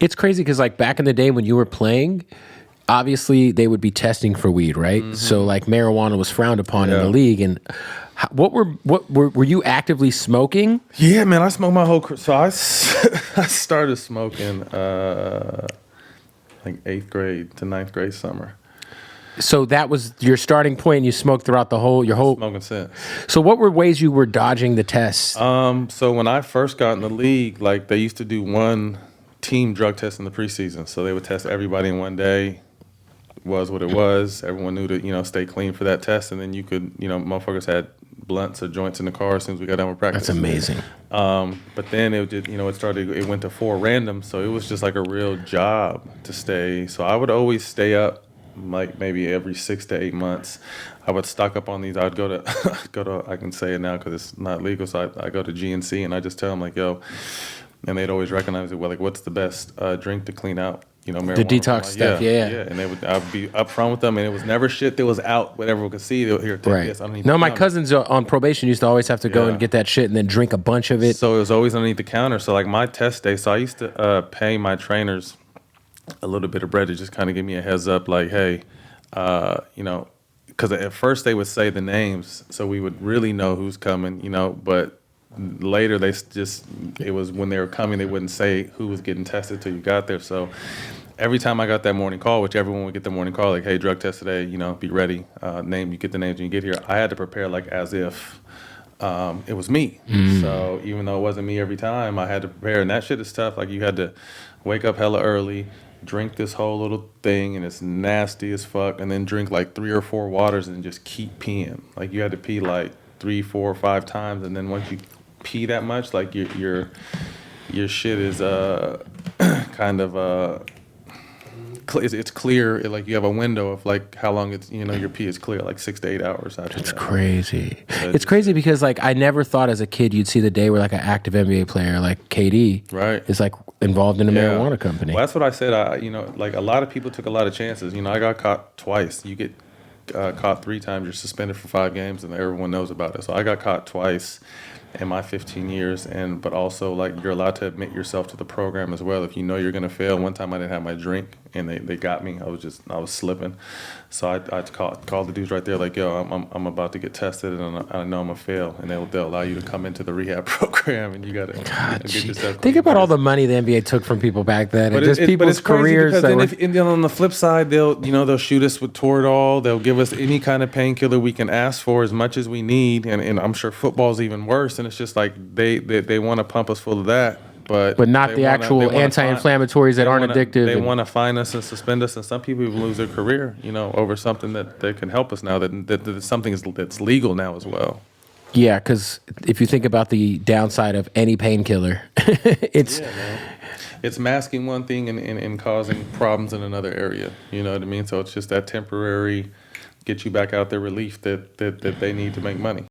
It's crazy because like back in the day when you were playing, obviously they would be testing for weed, right? Mm-hmm. So like marijuana was frowned upon in the league. And what were you actively smoking? Yeah, man, I smoked my whole career. So I started smoking like 8th grade to 9th grade summer. So that was your starting point, and you smoked throughout your whole smoking since. So what were ways you were dodging the tests? So when I first got in the league, like they used to do one team drug test in the preseason. So they would test everybody in one day. Was what it was. Everyone knew to, stay clean for that test, and then you could, motherfuckers had blunts or joints in the car as soon as we got done with practice. That's amazing. But then it went to 4 random, so it was just like a real job to stay. So I would always stay up, like maybe every 6 to 8 months. I would stock up on these. I'd go to I can say it now because it's not legal. So I go to GNC and I just tell them like, yo, and they'd always recognize it. Well, like, what's the best drink to clean out? Marijuana. The detox stuff, yeah. And I'd be upfront with them, and it was never shit that was out, what everyone could see. Here, take this. No, my cousins on probation used to always have to go and get that shit and then drink a bunch of it. So it was always underneath the counter. So like my test day, so I used to pay my trainers a little bit of bread to just kind of give me a heads up, like, hey, because at first they would say the names, so we would really know who's coming, but later it was when they were coming, they wouldn't say who was getting tested till you got there. So every time I got that morning call, which everyone would get the morning call, like, hey, drug test today, be ready. You get the names when you get here. I had to prepare like as if it was me. So even though it wasn't me every time, I had to prepare. And that shit is tough. Like you had to wake up hella early, drink this whole little thing, and it's nasty as fuck, and then drink like 3 or 4 waters and just keep peeing. Like you had to pee like 3, 4, 5 times, and then once you pee that much, like your shit is kind of it's clear. Like you have a window of like how long it's your pee is clear, like 6 to 8 hours after. It's crazy. It's crazy because like I never thought as a kid you'd see the day where like an active NBA player like KD is like involved in a marijuana company. Well, that's what I said. Like a lot of people took a lot of chances. I got caught twice. You get caught 3 times, you're suspended for 5 games, and everyone knows about it. So I got caught twice in my 15 years, but also like you're allowed to admit yourself to the program as well if you know you're gonna fail. One time I didn't have my drink and they got me. I was slipping, so I called the dudes right there like, yo, I'm about to get tested and I know I'm gonna fail, and they'll allow you to come into the rehab program, and you gotta get yourself. Think about all the money the NBA took from people back then, and just people's careers. And then on the flip side, they'll shoot us with Toradol. They'll give us any kind of painkiller we can ask for, as much as we need, and I'm sure football's even worse. And it's just like they want to pump us full of that, but not the actual anti-inflammatories that aren't addictive. They want to fine us and suspend us, and some people even lose their career, over something that can help us now. That something that's legal now as well. Yeah, because if you think about the downside of any painkiller, it's masking one thing and causing problems in another area. You know what I mean? So it's just that temporary, get you back out there relief that they need to make money.